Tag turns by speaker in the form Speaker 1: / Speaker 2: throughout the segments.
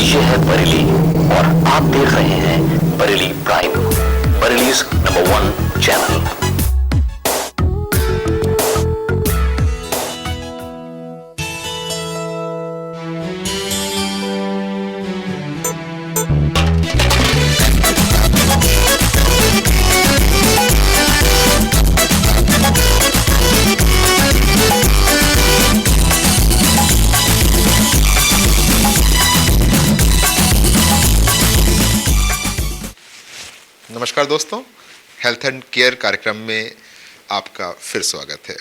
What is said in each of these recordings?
Speaker 1: ये है बरेली और आप देख रहे हैं बरेली प्राइम, बरेलीज नंबर 1 चैनल।
Speaker 2: नमस्कार दोस्तों, हेल्थ एंड केयर कार्यक्रम में आपका फिर स्वागत है।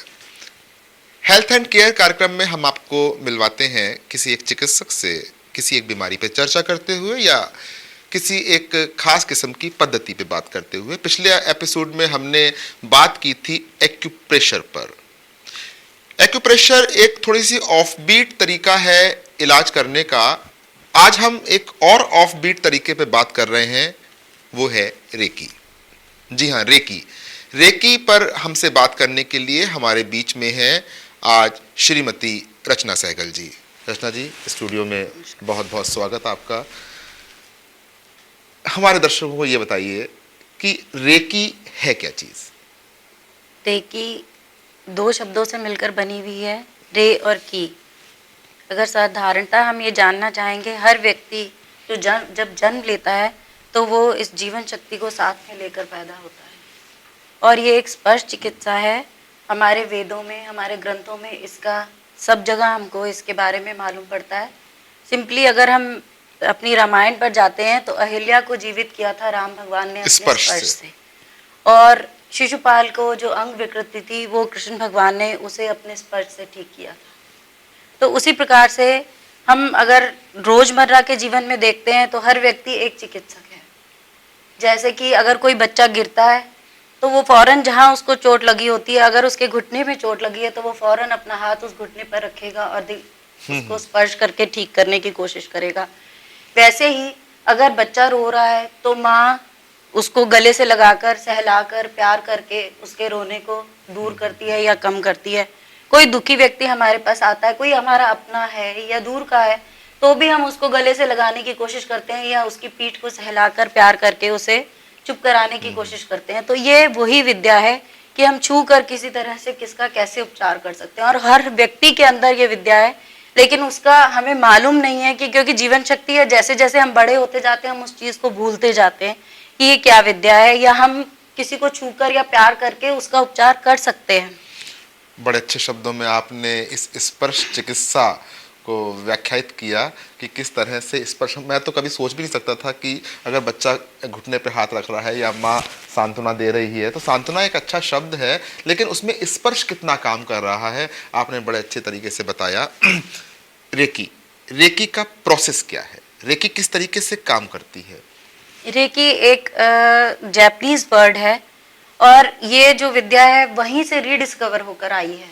Speaker 2: हेल्थ एंड केयर कार्यक्रम में हम आपको मिलवाते हैं किसी एक चिकित्सक से किसी एक बीमारी पर चर्चा करते हुए या किसी एक खास किस्म की पद्धति पे बात करते हुए। पिछले एपिसोड में हमने बात की थी एक्यूप्रेशर पर। एक्यूप्रेशर एक थोड़ी सी ऑफबीट तरीका है इलाज करने का। आज हम एक और ऑफबीट तरीके पे बात कर रहे हैं, वो है रेकी। जी हाँ, रेकी पर हमसे बात करने के लिए हमारे बीच में है आज श्रीमती रचना सहगल जी। रचना जी, स्टूडियो में बहुत बहुत स्वागत आपका। हमारे दर्शकों को ये बताइए कि रेकी है क्या चीज?
Speaker 3: रेकी दो शब्दों से मिलकर बनी हुई है, रे और की। अगर साधारणतः हम ये जानना चाहेंगे, हर व्यक्ति जो जब जन्म लेता है तो वो इस जीवन शक्ति को साथ में लेकर पैदा होता है और ये एक स्पर्श चिकित्सा है। हमारे वेदों में, हमारे ग्रंथों में इसका सब जगह हमको इसके बारे में मालूम पड़ता है। सिंपली अगर हम अपनी रामायण पर जाते हैं तो अहिल्या को जीवित किया था राम भगवान ने अपने स्पर्श से, और शिशुपाल को जो अंग विकृति थी वो कृष्ण भगवान ने उसे अपने स्पर्श से ठीक किया था। तो उसी प्रकार से हम अगर रोजमर्रा के जीवन में देखते हैं तो हर व्यक्ति एक चिकित्सक है। जैसे कि अगर कोई बच्चा गिरता है तो वो फौरन जहाँ उसको चोट लगी होती है, अगर उसके घुटने में चोट लगी है तो वो फौरन अपना हाथ उस घुटने पर रखेगा और उसको स्पर्श करके ठीक करने की कोशिश करेगा। वैसे ही अगर बच्चा रो रहा है तो माँ उसको गले से लगाकर, सहलाकर, प्यार करके उसके रोने को दूर करती है या कम करती है। कोई दुखी व्यक्ति हमारे पास आता है, कोई हमारा अपना है या दूर का है, तो भी हम उसको गले से लगाने की कोशिश करते हैं या उसकी पीठ को सहलाकर प्यार करके उसे चुप कराने की कोशिश करते हैं। तो ये वही विद्या है कि हम छू कर किसी तरह से किसका कैसे उपचार कर सकते हैं, और हर व्यक्ति के अंदर ये विद्या है, लेकिन उसका हमें मालूम नहीं है कि क्योंकि जीवन शक्ति है, जैसे जैसे हम बड़े होते जाते हैं हम उस चीज को भूलते जाते हैं कि ये क्या विद्या है, या हम किसी को छू कर या प्यार करके उसका उपचार कर सकते हैं।
Speaker 2: बड़े अच्छे शब्दों में आपने इस स्पर्श चिकित्सा को व्याख्यायित किया कि किस तरह से स्पर्श। मैं तो कभी सोच भी नहीं सकता था कि अगर बच्चा घुटने पे हाथ रख रहा है या माँ सांत्वना दे रही है तो सांत्वना एक अच्छा शब्द है, लेकिन उसमें स्पर्श कितना काम कर रहा है आपने बड़े अच्छे तरीके से बताया। रेकी का प्रोसेस क्या है? रेकी किस तरीके से काम करती है?
Speaker 3: रेकी एक जापानीज वर्ड है और ये जो विद्या है वहीं से रीडिस्कवर होकर आई है।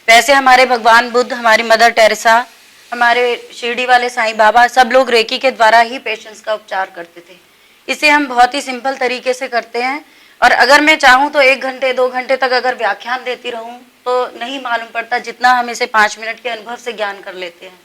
Speaker 3: वैसे हमारे भगवान बुद्ध, हमारी मदर टेरेसा, हमारे शिरडी वाले साईं बाबा, सब लोग रेकी के द्वारा ही पेशेंट्स का उपचार करते थे। इसे हम बहुत ही सिंपल तरीके से करते हैं, और अगर मैं चाहूँ तो 1 घंटे 2 घंटे तक अगर व्याख्यान देती रहूँ तो नहीं मालूम पड़ता जितना हम इसे 5 मिनट के अनुभव से ज्ञान कर लेते हैं।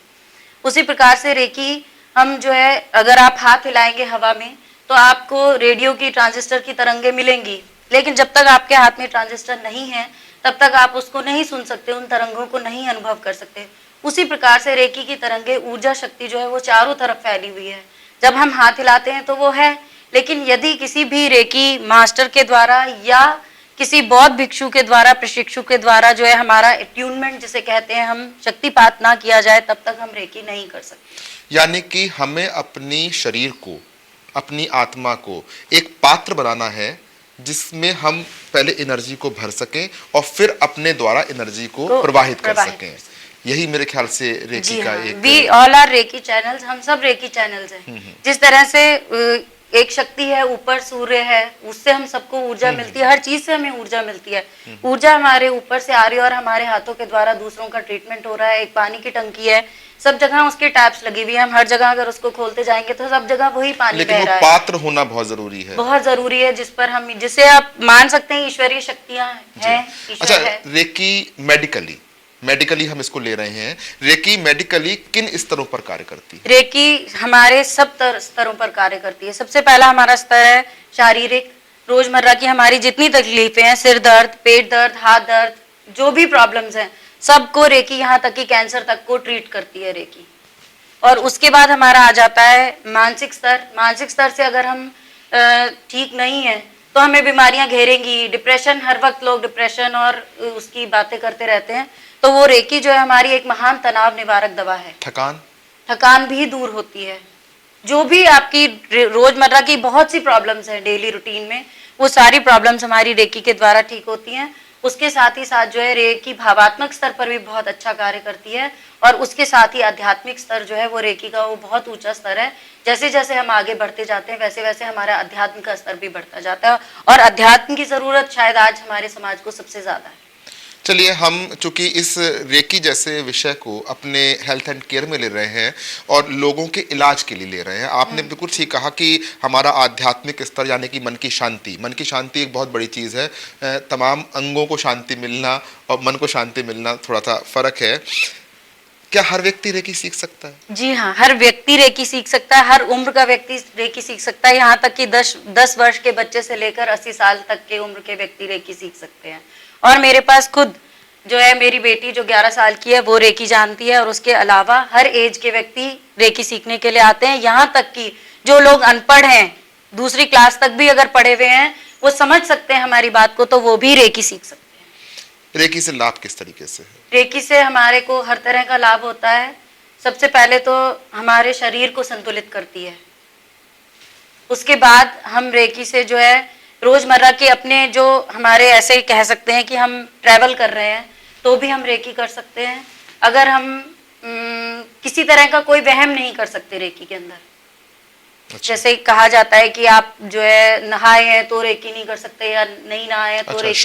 Speaker 3: उसी प्रकार से रेकी हम जो है, अगर आप हाथ हिलाएंगे हवा में तो आपको रेडियो की, ट्रांजिस्टर की तरंगे मिलेंगी, लेकिन जब तक आपके हाथ में ट्रांजिस्टर नहीं है तब तक आप उसको नहीं सुन सकते, उन तरंगों को नहीं अनुभव कर सकते। उसी प्रकार से रेकी की तरंगे, ऊर्जा शक्ति जो है वो चारों तरफ फैली हुई है। जब हम हाथ हिलाते हैं तो वो है, लेकिन यदि किसी भी रेकी मास्टर के द्वारा या किसी बौद्ध भिक्षु के द्वारा, प्रशिक्षु के द्वारा जो है हमारा अट्यूनमेंट जिसे कहते हैं, हम शक्तिपात ना किया जाए तब तक हम रेकी नहीं कर सकते।
Speaker 2: यानी कि हमें अपनी शरीर को, अपनी आत्मा को एक पात्र बनाना है जिसमें हम पहले एनर्जी को भर सकें और फिर अपने द्वारा एनर्जी को प्रवाहित कर सकें। यही मेरे ख्याल से रेकी का एक,
Speaker 3: we all are Reiki channels, हम सब रेकी चैनल्स हैं। जिस तरह से एक शक्ति है, ऊपर सूर्य है, उससे हम सबको ऊर्जा मिलती है, हर चीज से हमें ऊर्जा मिलती है। ऊर्जा हमारे ऊपर से आ रही है और हमारे हाथों के द्वारा दूसरों का ट्रीटमेंट हो रहा है। एक पानी की टंकी है, सब जगह उसके टैप्स लगी हुई है, हम हर जगह अगर उसको खोलते जाएंगे तो सब जगह वही पानी बह रहा है।
Speaker 2: पात्र होना बहुत जरूरी है,
Speaker 3: बहुत जरूरी है, जिस पर हम, जिसे आप मान सकते हैं ईश्वरीय शक्तियां हैं।
Speaker 2: अच्छा, रेकी मेडिकली हम इसको ले रहे हैं, रेकी मेडिकली किन स्तरों पर कार्य करती है?
Speaker 3: रेकी हमारे सब स्तरों पर कार्य करती है। सबसे पहला हमारा स्तर है शारीरिक, रोजमर्रा की हमारी जितनी तकलीफें हैं, सिर दर्द, पेट दर्द, हाथ दर्द, जो भी प्रॉब्लम्स हैं, सबको रेकी, यहाँ तक कि कैंसर तक को ट्रीट करती है रेकी। और उसके बाद हमारा आ जाता है मानसिक स्तर। मानसिक स्तर से अगर हम ठीक नहीं है तो हमें बीमारियां घेरेंगी। डिप्रेशन, हर वक्त लोग डिप्रेशन और उसकी बातें करते रहते हैं, तो वो रेकी जो है हमारी एक महान तनाव निवारक दवा है। थकान भी दूर होती है। जो भी आपकी रोजमर्रा की बहुत सी प्रॉब्लम्स हैं डेली रूटीन में, वो सारी प्रॉब्लम्स हमारी रेकी के द्वारा ठीक होती हैं। उसके साथ ही साथ जो है रेकी भावात्मक स्तर पर भी बहुत अच्छा कार्य करती है, और उसके साथ ही आध्यात्मिक स्तर जो है वो रेकी का वो बहुत ऊंचा स्तर है। जैसे जैसे हम आगे बढ़ते जाते हैं वैसे वैसे हमारा अध्यात्म का स्तर भी बढ़ता जाता है, और अध्यात्म की जरूरत शायद आज हमारे समाज को सबसे ज्यादा है।
Speaker 2: चलिए, हम चूंकि इस रेकी जैसे विषय को अपने हेल्थ एंड केयर में ले रहे हैं और लोगों के इलाज के लिए ले रहे हैं, आपने बिल्कुल ठीक कहा कि हमारा आध्यात्मिक स्तर यानी कि मन की शांति एक बहुत बड़ी चीज़ है। तमाम अंगों को शांति मिलना और मन को शांति मिलना थोड़ा सा फर्क है। क्या हर व्यक्ति रेकी सीख सकता है?
Speaker 3: जी हाँ, हर व्यक्ति रेकी सीख सकता है। हर उम्र का व्यक्ति रेकी सीख सकता है। यहाँ तक कि 10 वर्ष के बच्चे से लेकर 80 साल तक के उम्र के व्यक्ति रेकी सीख सकते हैं। और मेरे पास खुद जो है मेरी बेटी जो 11 साल की है वो रेकी जानती है, और उसके अलावा हर एज के व्यक्ति रेकी सीखने के लिए आते हैं। यहाँ तक कि जो लोग अनपढ़ हैं, दूसरी क्लास तक भी अगर पढ़े हुए हैं, वो समझ सकते हैं हमारी बात को, तो वो भी रेकी सीख सकते हैं।
Speaker 2: रेकी से लाभ किस तरीके से है?
Speaker 3: रेकी से हमारे को हर तरह का लाभ होता है। सबसे पहले तो हमारे शरीर को संतुलित करती है। उसके बाद हम रेकी से जो है रोजमर्रा के अपने जो हमारे ऐसे कह सकते हैं कि हम ट्रैवल कर रहे हैं तो भी हम रेकी कर सकते हैं। अगर हम किसी तरह का कोई वहम नहीं कर सकते रेकी के अंदर।
Speaker 2: अच्छा।
Speaker 3: जैसे कहा जाता है कि आप जो है नहाए हैं तो रेकी नहीं कर सकते, या नहीं नहाए तो
Speaker 2: अच्छा,
Speaker 3: रेकी।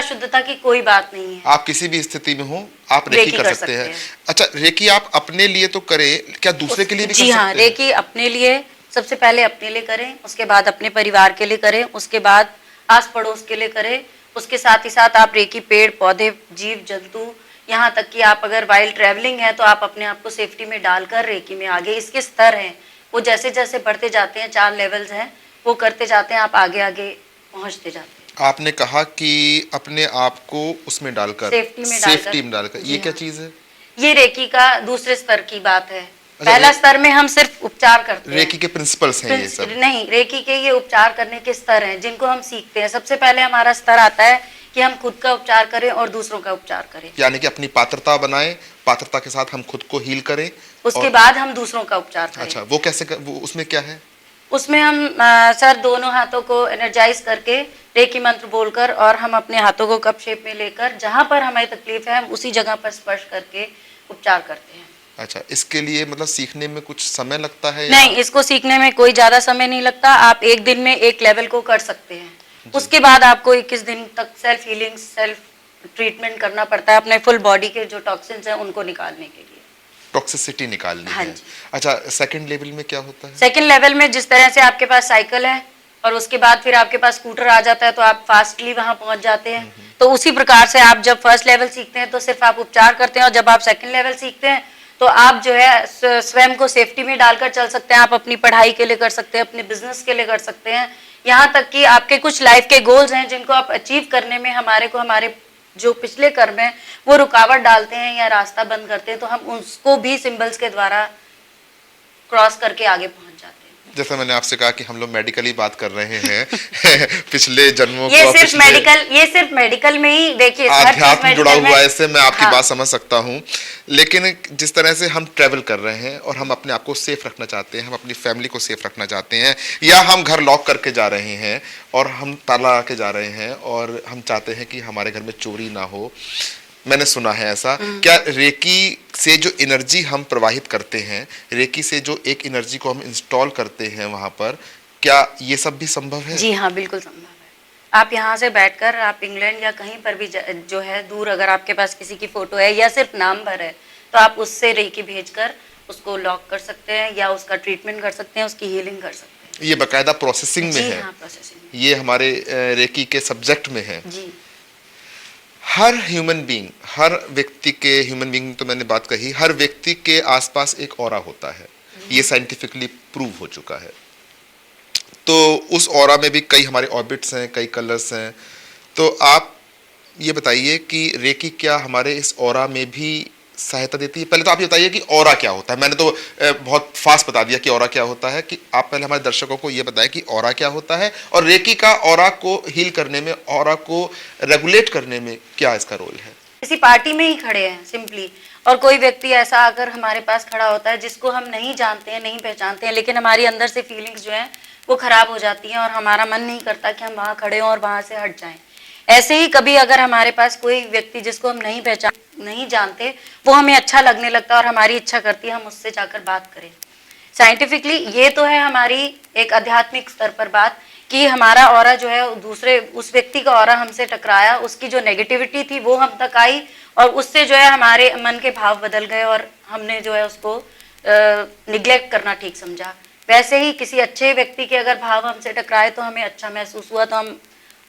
Speaker 3: शुद्धता की कोई बात नहीं है।
Speaker 2: आप किसी भी स्थिति में हो आप रेकी कर सकते हैं। अच्छा, रेकी आप अपने लिए तो करें, क्या दूसरे के लिए भी कर सकते हैं?
Speaker 3: जी हाँ, रेकी अपने लिए, सबसे पहले अपने लिए करें, उसके बाद अपने परिवार के लिए करें, उसके बाद आस पड़ोस के लिए करें। उसके साथ ही साथ आप रेकी पेड़ पौधे, जीव जंतु, यहाँ तक कि आप अगर वाइल्ड ट्रैवलिंग है तो आप अपने आप को सेफ्टी में डालकर रेकी में आगे, इसके स्तर हैं वो जैसे जैसे बढ़ते जाते हैं, 4 लेवल्स हैं, वो करते जाते हैं, आप आगे आगे पहुंचते जाते हैं।
Speaker 2: आपने कहा कि अपने आप को उसमें डालकर, सेफ्टी में डालकर, ये क्या चीज है?
Speaker 3: ये रेकी का दूसरे स्तर की बात है। पहला स्तर में हम सिर्फ उपचार करते हैं।
Speaker 2: रेकी के प्रिंसिपल्स हैं ये सब?
Speaker 3: नहीं, रेकी के ये उपचार करने के स्तर हैं जिनको हम सीखते हैं। सबसे पहले हमारा स्तर आता है कि हम खुद का उपचार करें और दूसरों का उपचार करें,
Speaker 2: यानी कि अपनी पात्रता बनाएं, पात्रता के साथ हम खुद को हील करें,
Speaker 3: उसके बाद हम दूसरों का उपचार करें।
Speaker 2: अच्छा, वो कैसे वो उसमें क्या है?
Speaker 3: उसमें हम सर दोनों हाथों को एनर्जाइज करके रेकी मंत्र बोलकर, और हम अपने हाथों को कप शेप में लेकर जहां पर हमें तकलीफ है हम उसी जगह पर स्पर्श करके उपचार करते हैं।
Speaker 2: अच्छा, इसके लिए मतलब सीखने में कुछ समय लगता है?
Speaker 3: नहीं, इसको सीखने में कोई ज्यादा समय नहीं लगता। आप एक दिन में एक लेवल को कर सकते हैं। उसके बाद आपको 21 दिन तक सेल्फ हीलिंग, सेल्फ ट्रीटमेंट करना पड़ता है अपने फुल बॉडी के जो टॉक्सिन्स हैं उनको निकालने के लिए,
Speaker 2: टॉक्सिसिटी निकालनी
Speaker 3: हाँ
Speaker 2: है।
Speaker 3: जी।
Speaker 2: अच्छा, सेकंड लेवल में क्या होता है?
Speaker 3: सेकंड लेवल में जिस तरह से आपके पास साइकिल है और उसके बाद फिर आपके पास स्कूटर आ जाता है तो आप फास्टली वहां पहुंच जाते हैं, तो उसी प्रकार से आप जब फर्स्ट लेवल सीखते हैं तो सिर्फ आप उपचार करते हैं, और जब आप सेकंड लेवल सीखते हैं तो आप जो है स्वयं को सेफ्टी में डालकर चल सकते हैं। आप अपनी पढ़ाई के लिए कर सकते हैं, अपने बिजनेस के लिए कर सकते हैं, यहाँ तक कि आपके कुछ लाइफ के गोल्स हैं जिनको आप अचीव करने में हमारे जो पिछले कर्म है वो रुकावट डालते हैं या रास्ता बंद करते हैं, तो हम उसको भी सिंबल्स के द्वारा क्रॉस करके आगे पहुंच जाते हैं।
Speaker 2: जैसे मैंने आपसे कहा कि हम लोग मेडिकली बात कर रहे हैं पिछले जन्मों
Speaker 3: ये सिर्फ मेडिकल में ही देखिए
Speaker 2: आध्यात्म जुड़ा हुआ है, इससे मैं आपकी
Speaker 3: हाँ।
Speaker 2: बात समझ सकता हूँ। लेकिन जिस तरह से हम ट्रेवल कर रहे हैं और हम अपने आप को सेफ रखना चाहते हैं, हम अपनी फैमिली को सेफ रखना चाहते हैं, या हम घर लॉक करके जा रहे हैं और हम ताला लगा के जा रहे हैं और हम चाहते हैं कि हमारे घर में चोरी ना हो, मैंने सुना है ऐसा। क्या रेकी से जो एनर्जी हम प्रवाहित करते हैं, रेकी से जो एक एनर्जी को हम इंस्टॉल करते हैं वहां पर, क्या ये सब भी संभव है?
Speaker 3: जी हाँ, बिल्कुल संभव है। आप यहाँ से बैठकर आप इंग्लैंड या कहीं पर भी जो है दूर, अगर आपके पास किसी की फोटो है या सिर्फ नाम भर है तो आप उससे रेकी भेजकर उसको लॉक कर सकते हैं या उसका ट्रीटमेंट कर सकते हैं, उसकी हीलिंग कर सकते हैं।
Speaker 2: ये बकायदा प्रोसेसिंग में है?
Speaker 3: हाँ, प्रोसेसिंग।
Speaker 2: ये हमारे रेकी के सब्जेक्ट में है
Speaker 3: जी।
Speaker 2: हर ह्यूमन बीइंग, हर व्यक्ति के, ह्यूमन बीइंग तो मैंने बात कही, हर व्यक्ति के आसपास एक ऑरा होता है, ये साइंटिफिकली प्रूव हो चुका है। तो उस ऑरा में भी कई हमारे ऑर्बिट्स हैं, कई कलर्स हैं। तो आप ये बताइए कि रेकी क्या हमारे इस ऑरा में भी सहायता देती है? पहले तो आप ये बताइए कि ऑरा क्या होता है। मैंने तो बहुत फास्ट बता दिया कि ऑरा क्या होता है, कि आप पहले हमारे दर्शकों को ये बताएं कि ऑरा क्या होता है और रेकी का ऑरा को हील करने में, ऑरा को रेगुलेट करने में क्या इसका रोल है।
Speaker 3: किसी पार्टी में ही खड़े हैं सिंपली, और कोई व्यक्ति ऐसा आकर हमारे पास खड़ा होता है जिसको हम नहीं जानते हैं, नहीं पहचानते हैं, लेकिन हमारी अंदर से फीलिंग्स जो हैं वो खराब हो जाती हैं और हमारा मन नहीं करता कि हम वहाँ खड़े हों और वहाँ से हट जाएं। ऐसे ही कभी अगर हमारे पास कोई व्यक्ति जिसको हम नहीं जानते, वो हमें अच्छा लगने लगता है और हमारी इच्छा करती है हम उससे जाकर बात करें। साइंटिफिकली ये तो है हमारी एक आध्यात्मिक स्तर पर बात, कि हमारा ऑरा जो है दूसरे, उस व्यक्ति का ऑरा हमसे टकराया, उसकी जो नेगेटिविटी थी वो हम तक आई और उससे जो है हमारे मन के भाव बदल गए और हमने जो है उसको निग्लेक्ट करना ठीक समझा। वैसे ही किसी अच्छे व्यक्ति के अगर भाव हमसे टकराए तो हमें अच्छा महसूस हुआ तो हम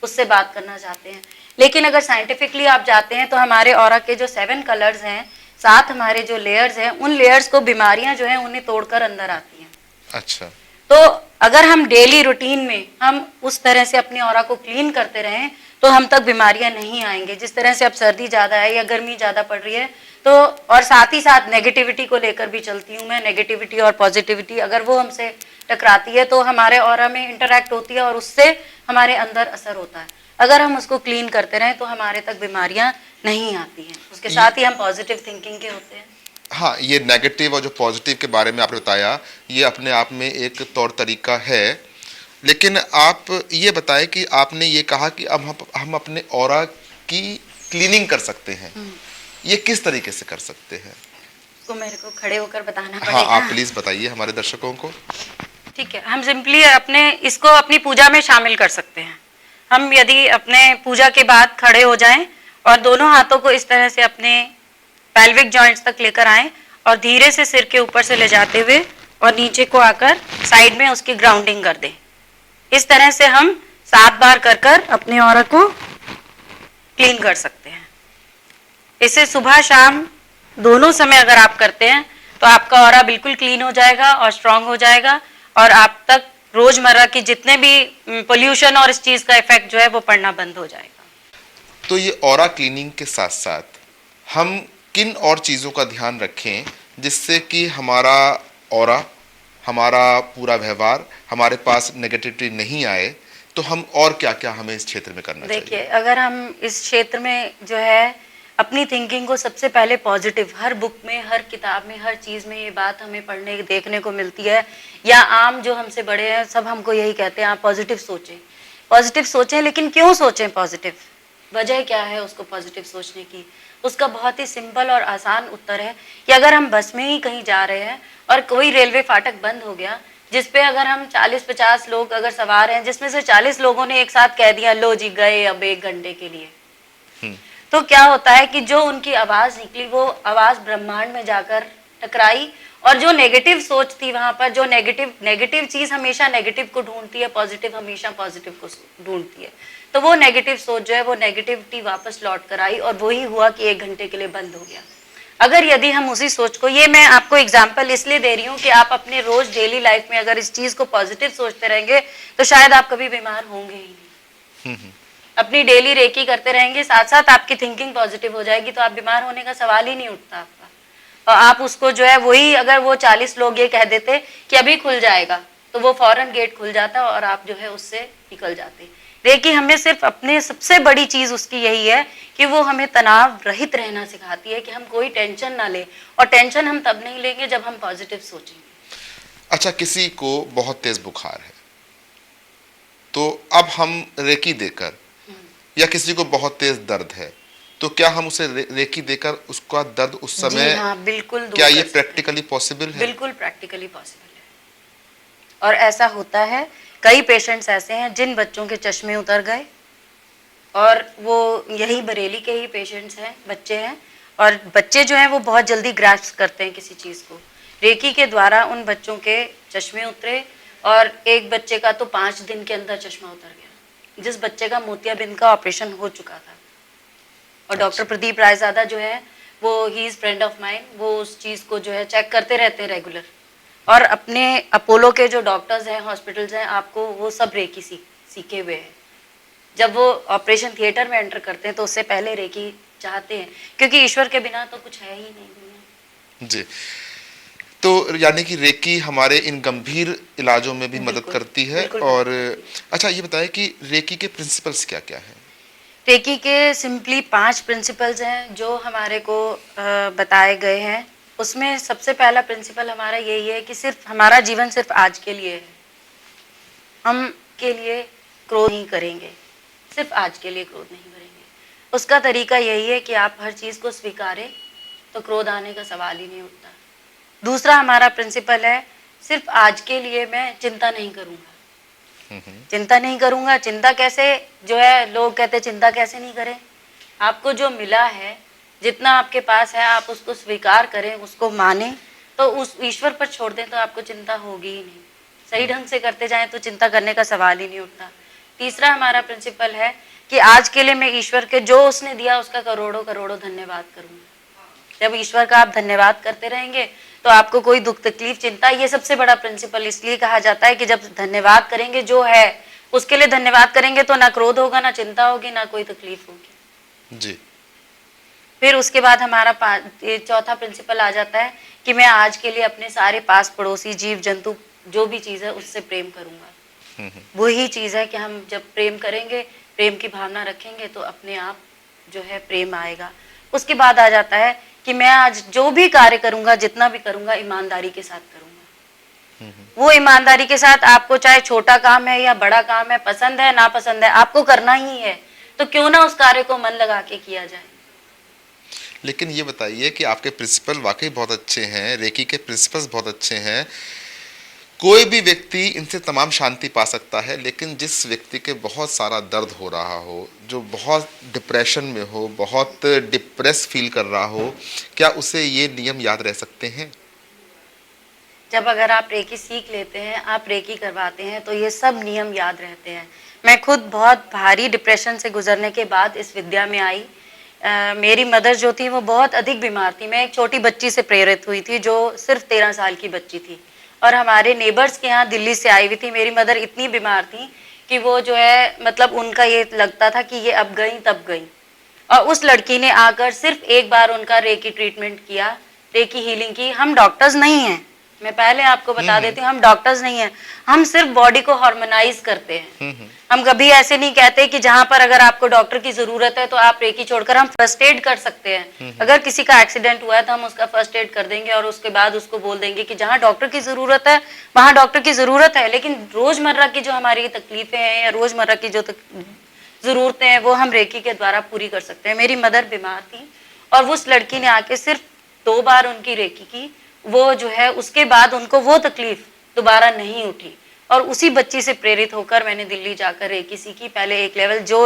Speaker 3: उससे बात करना चाहते हैं। लेकिन अगर साइंटिफिकली आप जाते हैं तो हमारे ऑरा के जो 7 कलर्स हैं, 7 हमारे जो लेयर्स हैं, उन लेयर्स को बीमारियां जो हैं उन्हें तोड़कर अंदर आती हैं।
Speaker 2: अच्छा,
Speaker 3: तो अगर हम डेली रूटीन में हम उस तरह से अपने ऑरा को क्लीन करते रहें तो हम तक बीमारियां नहीं आएंगे। जिस तरह से अब सर्दी ज़्यादा है या गर्मी ज़्यादा पड़ रही है, तो और साथ ही साथ नेगेटिविटी को लेकर भी चलती हूँ मैं। नेगेटिविटी और पॉजिटिविटी अगर वो हमसे टकराती है तो हमारे ऑरा में इंटरैक्ट होती है और उससे हमारे अंदर असर होता है। अगर हम उसको क्लीन करते रहें तो हमारे तक बीमारियां नहीं आती हैं। उसके साथ ही हम पॉजिटिव थिंकिंग के होते हैं।
Speaker 2: हाँ, ये नेगेटिव और जो पॉजिटिव के बारे में आपने बताया, ये अपने आप में एक तौर तरीका है। लेकिन आप ये बताएं कि आपने ये कहा कि अब हम अपने ऑरा की क्लीनिंग कर सकते हैं, ये किस तरीके से कर सकते हैं?
Speaker 3: तो मेरे को खड़े होकर बताना
Speaker 2: हाँ,
Speaker 3: पड़ेगा।
Speaker 2: आप प्लीज बताइए हमारे दर्शकों को।
Speaker 3: ठीक है, हम सिंपली इसको अपनी पूजा में शामिल कर सकते हैं। हम यदि अपने पूजा के बाद खड़े हो जाएं और दोनों हाथों को इस तरह से अपने पेल्विक जॉइंट्स तक लेकर आएं और धीरे से सिर के ऊपर से ले जाते हुए और नीचे को आकर साइड में उसकी ग्राउंडिंग कर दें। इस तरह से हम 7 बार कर कर अपने ऑरा को क्लीन कर सकते हैं। इसे सुबह शाम दोनों समय अगर आप करते हैं तो आपका ऑरा बिल्कुल क्लीन हो जाएगा और स्ट्रांग हो जाएगा और आप तक रोजमर्रा की जितने भी पोल्यूशन और इस चीज का इफेक्ट जो है वो पड़ना बंद हो जाएगा।
Speaker 2: तो ये ऑरा क्लीनिंग के साथ साथ हम किन और चीज़ों का ध्यान रखें जिससे कि हमारा ऑरा, हमारा पूरा व्यवहार, हमारे पास नेगेटिविटी नहीं आए? तो हम और क्या क्या हमें इस क्षेत्र में करना चाहिए?
Speaker 3: देखिए, अगर हम इस क्षेत्र में जो है अपनी थिंकिंग को सबसे पहले पॉजिटिव, हर बुक में, हर किताब में, हर चीज़ में ये बात हमें पढ़ने देखने को मिलती है, या आम जो हमसे बड़े हैं सब हमको यही कहते हैं, आप पॉजिटिव सोचें, पॉजिटिव सोचें। लेकिन क्यों सोचें पॉजिटिव? वजह क्या है उसको पॉजिटिव सोचने की? उसका बहुत ही सिंपल और आसान उत्तर है कि अगर हम बस में ही कहीं जा रहे हैं और कोई रेलवे फाटक बंद हो गया जिसपे अगर हम 40-50 लोग अगर सवार हैं, जिसमें से 40 लोगों ने एक साथ कह दिया लो जी गए अब 1 घंटे के लिए, तो क्या होता है कि जो उनकी आवाज निकली वो आवाज ब्रह्मांड में जाकर टकराई और जो नेगेटिव सोच थी वहां पर, जो नेगेटिव चीज हमेशा नेगेटिव को ढूंढती है, पॉजिटिव हमेशा पॉजिटिव को ढूंढती है, तो वो नेगेटिव सोच जो है वो नेगेटिविटी वापस लौट कर आई और वही हुआ कि 1 घंटे के लिए बंद हो गया। अगर यदि हम उसी सोच को, ये मैं आपको एग्जाम्पल इसलिए दे रही हूँ कि आप अपने रोज डेली लाइफ में अगर इस चीज को पॉजिटिव सोचते रहेंगे तो शायद आप कभी बीमार होंगे ही नहीं। अपनी डेली रेकी करते रहेंगे, साथ साथ आपकी थिंकिंग पॉजिटिव हो जाएगी तो आप बीमार होने का सवाल ही नहीं उठता आपका। और आप उसको जो है वही, अगर वो 40 लोग ये कह देते कि अभी खुल जाएगा तो वो फौरन गेट खुल जाता और आप जो है उससे निकल जाते। रेकी हमें सिर्फ अपने, सबसे बड़ी चीज उसकी यही है कि वो हमें तनाव रहित रहना सिखाती है, कि हम कोई टेंशन ना ले, और टेंशन हम तब नहीं लेंगे जब हम पॉजिटिव सोचेंगे।
Speaker 2: अच्छा, किसी को बहुत तेज बुखार है तो अब हम रेकी देकर, या किसी को बहुत तेज दर्द है तो क्या हम उसे रेकी देकर उसका दर्द उस समय,
Speaker 3: हाँ, बिल्कुल,
Speaker 2: क्या ये प्रैक्टिकली पॉसिबल है?
Speaker 3: बिल्कुल प्रैक्टिकली पॉसिबल है। और ऐसा होता है, कई पेशेंट्स ऐसे हैं जिन बच्चों के चश्मे उतर गए, और वो यही बरेली के ही पेशेंट्स हैं, बच्चे हैं, और बच्चे जो हैं वो बहुत जल्दी ग्रास्प करते हैं किसी चीज़ को। रेकी के द्वारा उन बच्चों के चश्मे उतरे और एक बच्चे का तो 5 दिन के अंदर चश्मा उतर गया, जिस बच्चे का मोतियाबिंद का ऑपरेशन हो चुका था। और डॉक्टर प्रदीप रायजादा जो है वो he is friend of mine, वो उस चीज़ को जो है चेक करते रहते हैं रेगुलर। और अपने अपोलो के जो डॉक्टर्स हैं, हॉस्पिटल्स हैं, आपको वो सब रेकी सीखे हुए हैं। जब वो ऑपरेशन थिएटर में एंटर करते हैं तो उससे पहले रेकी चाहते हैं, क्योंकि ईश्वर के बिना तो कुछ है ही नहीं दुनिया।
Speaker 2: जी, तो यानी कि रेकी हमारे इन गंभीर इलाजों में भी मदद
Speaker 3: बिल्कुल,
Speaker 2: करती है।
Speaker 3: बिल्कुल,
Speaker 2: और अच्छा ये बताएं कि रेकी के प्रिंसिपल्स क्या क्या हैं?
Speaker 3: रेकी के सिंपली 5 प्रिंसिपल्स हैं जो हमारे को बताए गए हैं। उसमें सबसे पहला प्रिंसिपल हमारा यही है कि सिर्फ हमारा जीवन सिर्फ आज के लिए है। हम के लिए क्रोध नहीं करेंगे, सिर्फ आज के लिए क्रोध नहीं करेंगे। उसका तरीका यही है कि आप हर चीज़ को स्वीकारें तो क्रोध आने का सवाल ही नहीं उठता। दूसरा हमारा प्रिंसिपल है, सिर्फ आज के लिए मैं चिंता नहीं करूँगा। चिंता नहीं करूँगा, चिंता कैसे जो है, लोग कहते चिंता कैसे नहीं करें। आपको जो मिला है, जितना आपके पास है, आप उसको स्वीकार करें, उसको मानें, तो उस ईश्वर पर छोड़ दें तो आपको चिंता होगी ही नहीं। सही ढंग से करते जाएं तो चिंता करने का सवाल ही नहीं उठता। तीसरा हमारा प्रिंसिपल है कि आज के लिए मैं ईश्वर के जो उसने दिया उसका करोड़ों करोड़ों धन्यवाद करूँगा। जब ईश्वर का आप धन्यवाद करते रहेंगे तो आपको कोई दुख तकलीफ चिंता, ये सबसे बड़ा प्रिंसिपल इसलिए कहा जाता है कि जब धन्यवाद करेंगे जो है उसके लिए धन्यवाद करेंगे तो ना क्रोध होगा, ना चिंता होगी, ना कोई तकलीफ होगी।
Speaker 2: जी,
Speaker 3: फिर उसके बाद हमारा चौथा प्रिंसिपल आ जाता है कि मैं आज के लिए अपने सारे पास पड़ोसी जीव जंतु जो भी चीज़ है उससे प्रेम करूँगा। वही चीज़ है कि हम जब प्रेम करेंगे, प्रेम की भावना रखेंगे तो अपने आप जो है प्रेम आएगा। उसके बाद आ जाता है कि मैं आज जो भी कार्य करूँगा, जितना भी करूँगा, ईमानदारी के साथ करूँगा। वो ईमानदारी के साथ, आपको चाहे छोटा काम है या बड़ा काम है, पसंद है नापसंद है, आपको करना ही है, तो क्यों ना उस कार्य को मन लगा के किया जाए।
Speaker 2: लेकिन ये बताइए कि आपके प्रिंसिपल वाकई बहुत अच्छे हैं, रेकी के प्रिंसिपल्स बहुत अच्छे हैं। कोई भी व्यक्ति इनसे तमाम शांति पा सकता है, लेकिन जिस व्यक्ति के बहुत सारा दर्द हो रहा हो, जो बहुत डिप्रेशन में हो, बहुत डिप्रेस फील कर रहा हो, क्या उसे ये नियम याद रह सकते हैं?
Speaker 3: जब अगर आप रेकी सीख लेते हैं, आप रेकी करवाते हैं, तो ये सब नियम याद रहते हैं। मैं खुद बहुत भारी डिप्रेशन से गुजरने के बाद इस विद्या में आई। मेरी मदर जो थी वो बहुत अधिक बीमार थी। मैं एक छोटी बच्ची से प्रेरित हुई थी जो सिर्फ 13 साल की बच्ची थी, और हमारे नेबर्स के यहाँ दिल्ली से आई हुई थी। मेरी मदर इतनी बीमार थी कि वो जो है, मतलब उनका ये लगता था कि ये अब गई तब गई। और उस लड़की ने आकर सिर्फ एक बार उनका रेकी ट्रीटमेंट किया, रेकी हीलिंग की। हम डॉक्टर्स नहीं हैं, मैं पहले आपको बता देती हूँ, हम डॉक्टर्स नहीं हैं। हम सिर्फ बॉडी को हार्मोनाइज करते हैं। हम कभी ऐसे नहीं कहते कि जहां पर अगर आपको डॉक्टर की जरूरत है तो आप रेकी छोड़कर, हम फर्स्ट एड कर सकते हैं। अगर किसी का एक्सीडेंट हुआ है तो हम उसका फर्स्ट एड कर देंगे और उसके बाद उसको बोल देंगे कि जहां डॉक्टर की जरूरत है वहां डॉक्टर की जरूरत है। लेकिन रोजमर्रा की जो हमारी तकलीफें हैं या रोजमर्रा की जो जरूरतें हैं वो हम रेकी के द्वारा पूरी कर सकते हैं। मेरी मदर बीमार थी और उस लड़की ने आके सिर्फ 2 बार उनकी रेकी की। वो जो है उसके बाद उनको वो तकलीफ दोबारा नहीं उठी, और उसी बच्ची से प्रेरित होकर मैंने दिल्ली जाकर रेकी सीखी। पहले एक लेवल जो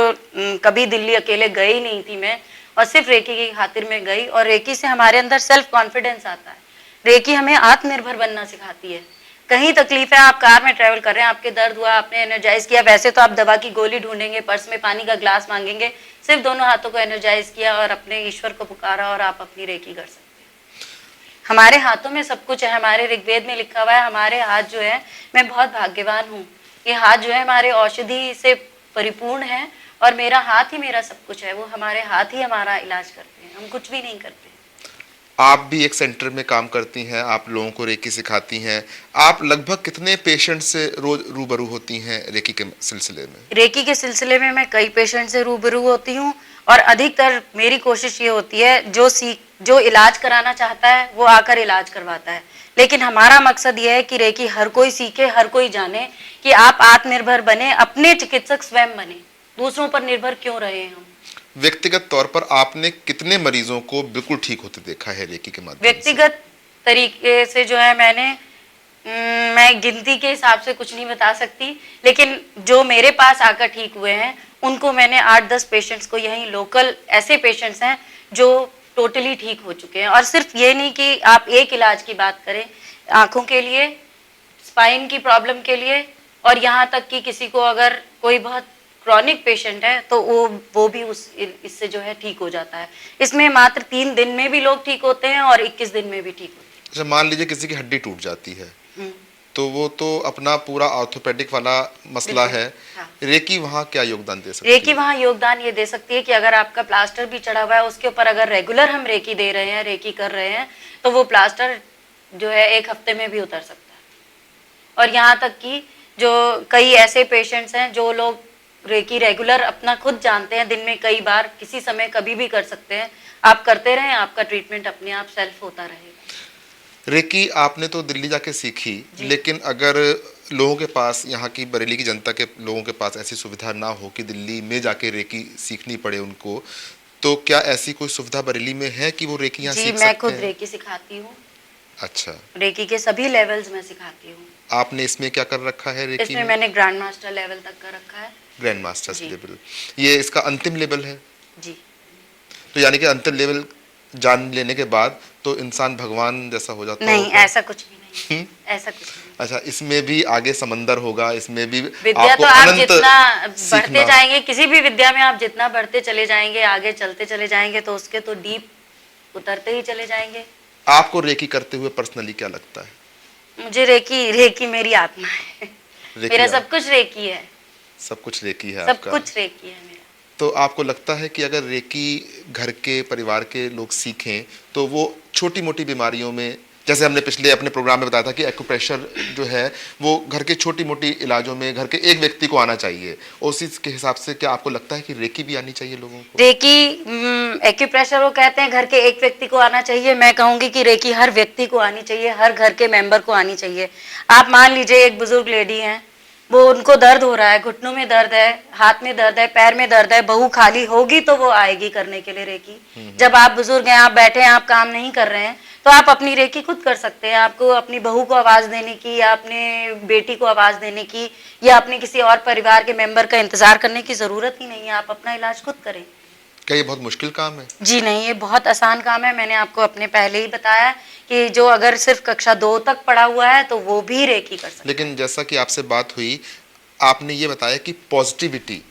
Speaker 3: कभी दिल्ली अकेले गई नहीं थी मैं, और सिर्फ रेकी की खातिर में गई। और रेकी से हमारे अंदर सेल्फ कॉन्फिडेंस आता है। रेकी हमें आत्मनिर्भर बनना सिखाती है। कहीं तकलीफ है, आप कार में ट्रैवल कर रहे हैं, आपके दर्द हुआ, आपने एनर्जाइज किया, वैसे तो आप दवा की गोली ढूंढेंगे, पर्स में पानी का ग्लास मांगेंगे, सिर्फ दोनों हाथों को एनर्जाइज किया और अपने ईश्वर को पुकारा और आप अपनी रेकी कर सकते हैं। हमारे हाथों में सब कुछ है। हमारे ऋग्वेद में लिखा हुआ है, हमारे हाथ जो है, मैं बहुत भाग्यवान हूँ, ये हाथ जो है हमारे औषधि से परिपूर्ण है, और मेरा हाथ ही मेरा सब कुछ है। वो हमारे हाथ ही हमारा इलाज करते हैं, हम कुछ भी नहीं करते।
Speaker 2: आप भी एक सेंटर में काम करती हैं, आप लोगों को रेकी सिखाती हैं। आप लगभग कितने पेशेंट से रोज रूबरू होती हैं रेकी के सिलसिले में?
Speaker 3: रेकी के सिलसिले में मैं कई पेशेंट से रूबरू होती हूँ, और अधिकतर मेरी कोशिश ये होती है, जो इलाज कराना चाहता है वो आकर इलाज करवाता है। लेकिन हमारा मकसद ये है कि रेकी हर कोई सीखे, हर कोई जाने कि आप आत्मनिर्भर बने, अपने चिकित्सक स्वयं बने, दूसरों पर निर्भर क्यों रहे हम।
Speaker 2: व्यक्तिगत तौर पर आपने कितने मरीजों को बिल्कुल ठीक होते देखा है रेकी के माध्यम से?
Speaker 3: व्यक्तिगत तरीके से जो है मैं गिनती के हिसाब से कुछ नहीं बता सकती, लेकिन जो मेरे पास आकर ठीक हुए हैं उनको मैंने 8-10 पेशेंट्स को, यहीं लोकल ऐसे पेशेंट्स हैं जो टोटली ठीक हो चुके हैं। और सिर्फ ये नहीं कि आप एक इलाज की बात करें, आंखों के लिए, स्पाइन की प्रॉब्लम के लिए, और यहाँ तक कि किसी को अगर कोई बहुत क्रॉनिक पेशेंट है तो वो भी इससे जो है ठीक हो जाता है। इसमें मात्र 3 दिन में भी लोग ठीक होते हैं और 21 दिन में भी ठीक होते हैं।
Speaker 2: अच्छा, मान लीजिए किसी की हड्डी टूट जाती है
Speaker 3: हम्म,
Speaker 2: तो वो तो अपना पूरा ऑर्थोपेडिक वाला मसला
Speaker 3: बिल्कुल,
Speaker 2: है।
Speaker 3: हाँ।
Speaker 2: रेकी वहाँ क्या योगदान दे सकती
Speaker 3: रेकी
Speaker 2: है?
Speaker 3: वहाँ योगदान ये दे सकती है कि अगर आपका प्लास्टर भी चढ़ा हुआ है, उसके ऊपर अगर रेगुलर हम रेकी दे रहे हैं, रेकी कर रहे हैं, तो वो प्लास्टर जो है 1 हफ्ते में भी उतर सकता है। और यहाँ तक कि जो कई ऐसे पेशेंट्स हैं जो लोग रेकी रेगुलर अपना खुद जानते हैं, दिन में कई बार किसी समय कभी भी कर सकते हैं, आप करते रहें, आपका ट्रीटमेंट अपने आप सेल्फ होता रहेगा।
Speaker 2: रेकी आपने तो दिल्ली जाके सीखी,
Speaker 3: जी।
Speaker 2: लेकिन अगर लोगों के पास, यहाँ की बरेली की जनता के लोगों के पास ऐसी सुविधा ना हो कि दिल्ली में जाके रेकी सीखनी पड़े उनको, तो क्या ऐसी कोई सुविधा बरेली में है कि वो रेकी यहाँ
Speaker 3: जी,
Speaker 2: सीख
Speaker 3: मैं
Speaker 2: सकते
Speaker 3: खुद
Speaker 2: हैं?
Speaker 3: रेकी सिखाती हूँ।
Speaker 2: अच्छा,
Speaker 3: रेकी के सभी लेवल्स में सिखाती हूँ।
Speaker 2: आपने इसमें क्या कर रखा है रेकी
Speaker 3: इसमें
Speaker 2: में?
Speaker 3: मैंने ग्रैंड मास्टर लेवल तक का रखा है।
Speaker 2: ग्रैंड मास्टर्स
Speaker 3: जी।
Speaker 2: लेवल, ये इसका अंतिम लेवल है।
Speaker 3: जी,
Speaker 2: तो यानी कि अंतिम लेवल जान लेने के बाद तो इंसान भगवान जैसा हो जाता
Speaker 3: नहीं,
Speaker 2: होगा।
Speaker 3: ऐसा कुछ भी नहीं, ऐसा कुछ नहीं।
Speaker 2: अच्छा, इसमें भी आगे समंदर होगा, इसमें भी
Speaker 3: विद्या
Speaker 2: आपको
Speaker 3: तो आप
Speaker 2: अनंत
Speaker 3: जितना बढ़ते
Speaker 2: सीखना।
Speaker 3: जाएंगे, किसी भी विद्या में आप जितना बढ़ते चले जाएंगे, आगे चलते चले जाएंगे, तो उसके तो डीप उतरते ही चले जाएंगे।
Speaker 2: आपको रेकी करते हुए पर्सनली क्या लगता है?
Speaker 3: मुझे रेकी मेरी आत्मा है।
Speaker 2: रेकी
Speaker 3: मेरा
Speaker 2: आप-
Speaker 3: सब कुछ रेकी है,
Speaker 2: सब कुछ रेकी है
Speaker 3: सब
Speaker 2: आपका।
Speaker 3: कुछ रेकी है मेरा।
Speaker 2: तो आपको लगता है कि अगर रेकी घर के परिवार के लोग सीखें तो वो छोटी मोटी बीमारियों में, जैसे हमने पिछले अपने प्रोग्राम में बताया था कि एक्यूप्रेशर जो है वो घर के छोटी मोटी इलाजों में घर के एक व्यक्ति को आना चाहिए, उसी के हिसाब से क्या आपको लगता है कि रेकी भी आनी चाहिए लोगों को?
Speaker 3: रेकी एक्यूप्रेशर वो कहते हैं घर के एक व्यक्ति को आना चाहिए, मैं कहूंगी कि रेकी हर व्यक्ति को आनी चाहिए, हर घर के मेंबर को आनी चाहिए। आप मान लीजिए एक बुजुर्ग लेडी हैं, वो उनको दर्द हो रहा है, घुटनों में दर्द है, हाथ में दर्द है, पैर में दर्द है, बहू खाली होगी तो वो आएगी करने के लिए रेकी। जब आप बुजुर्ग हैं, आप बैठे हैं, आप काम नहीं कर रहे हैं, तो आप अपनी रेकी खुद कर सकते हैं। आपको अपनी बहू को आवाज देने की, या अपने बेटी को आवाज देने की, या अपने किसी और परिवार के मेंबर का इंतजार करने की जरूरत ही नहीं है, आप अपना इलाज खुद करें।
Speaker 2: क्या ये बहुत मुश्किल काम है?
Speaker 3: जी नहीं, ये बहुत आसान काम है। मैंने आपको अपने पहले ही बताया कि जो अगर सिर्फ कक्षा 2 तक पढ़ा हुआ है तो वो भी रेकी कर सकता है।
Speaker 2: लेकिन जैसा कि आपसे बात हुई, आपने ये बताया कि पॉजिटिविटी,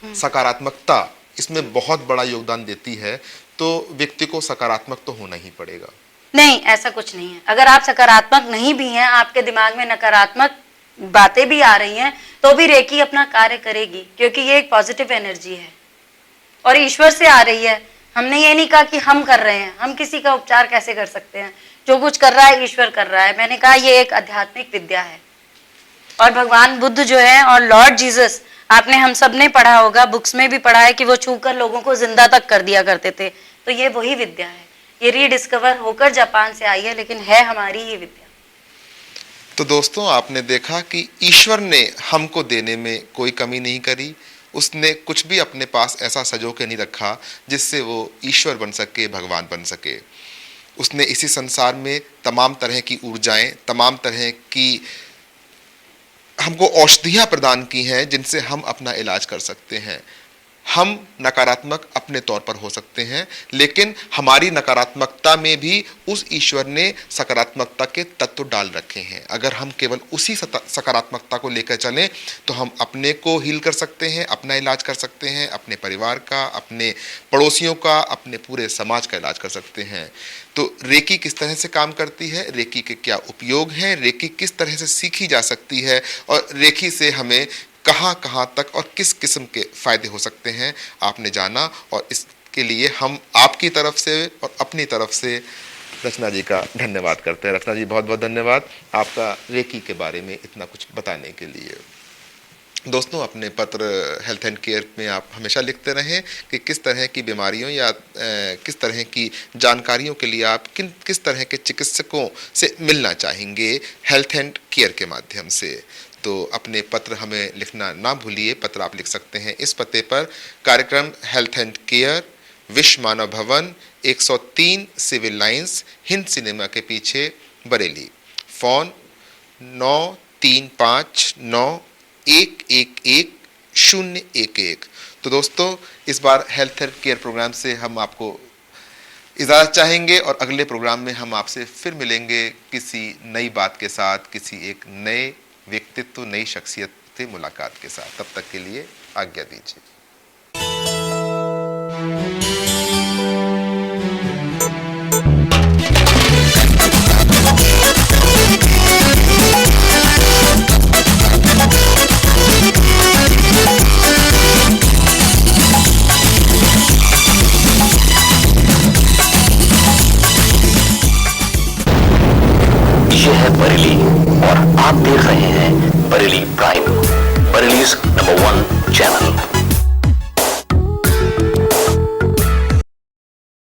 Speaker 2: सकारात्मकता इसमें बहुत बड़ा योगदान देती है, तो व्यक्ति को सकारात्मक तो होना ही पड़ेगा।
Speaker 3: नहीं, ऐसा कुछ नहीं है। अगर आप सकारात्मक नहीं भी हैं, आपके दिमाग में नकारात्मक बातें भी आ रही हैं, तो भी रेकी अपना कार्य करेगी, क्योंकि ये एक पॉजिटिव एनर्जी है और ईश्वर से आ रही है। हमने ये नहीं कहा कि हम कर रहे हैं, हम किसी का उपचार कैसे कर सकते हैं? जो कुछ कर रहा है ईश्वर कर रहा है। मैंने कहा ये एक आध्यात्मिक विद्या है। और भगवान बुद्ध जो है और लॉर्ड जीसस, आपने हम सब ने पढ़ा होगा, बुक्स में भी पढ़ा है कि वो छूकर लोगों को जिंदा तक कर दिया करते थे। तो ये वही विद्या है, ये रीडिस्कवर होकर जापान से आई है, लेकिन है हमारी ही विद्या।
Speaker 2: तो दोस्तों, आपने देखा कि ईश्वर ने हमको देने में कोई कमी नहीं करी। उसने कुछ भी अपने पास ऐसा सजो के नहीं रखा जिससे वो ईश्वर बन सके, भगवान बन सके। उसने इसी संसार में तमाम तरह की ऊर्जाएं, तमाम तरह की हमको औषधियां प्रदान की हैं जिनसे हम अपना इलाज कर सकते हैं। हम नकारात्मक अपने तौर पर हो सकते हैं, लेकिन हमारी नकारात्मकता में भी उस ईश्वर ने सकारात्मकता के तत्व डाल रखे हैं। अगर हम केवल उसी सकारात्मकता को लेकर चलें तो हम अपने को हील कर सकते हैं, अपना इलाज कर सकते हैं, अपने परिवार का, अपने पड़ोसियों का, अपने पूरे समाज का इलाज कर सकते हैं। तो रेकी किस तरह से काम करती है, रेकी के क्या उपयोग हैं, रेकी किस तरह से सीखी जा सकती है, और रेकी से हमें कहाँ कहाँ तक और किस किस्म के फ़ायदे हो सकते हैं, आपने जाना। और इसके लिए हम आपकी तरफ से और अपनी तरफ से रचना जी का धन्यवाद करते हैं। रचना जी, बहुत बहुत धन्यवाद आपका रेकी के बारे में इतना कुछ बताने के लिए। दोस्तों, अपने पत्र हेल्थ एंड केयर में आप हमेशा लिखते रहें कि किस तरह की बीमारियों या किस तरह की जानकारियों के लिए आप किस तरह के चिकित्सकों से मिलना चाहेंगे हेल्थ एंड केयर के माध्यम से। तो अपने पत्र हमें लिखना ना भूलिए। पत्र आप लिख सकते हैं इस पते पर, कार्यक्रम हेल्थ एंड केयर, विश्व मानव भवन, 103 सिविल लाइंस, हिंद सिनेमा के पीछे, बरेली। फ़ोन 9359111011। तो दोस्तों, इस बार हेल्थ एंड केयर प्रोग्राम से हम आपको इजाज़त चाहेंगे और अगले प्रोग्राम में हम आपसे फिर मिलेंगे किसी नई बात के साथ, किसी एक नए व्यक्तित्व, नई शख्सियत से मुलाकात के साथ। तब तक के लिए आज्ञा दीजिए।
Speaker 1: ये है बरेली और आप देख रहे हैं बरेली प्राइम, बरेलीज नंबर 1 चैनल।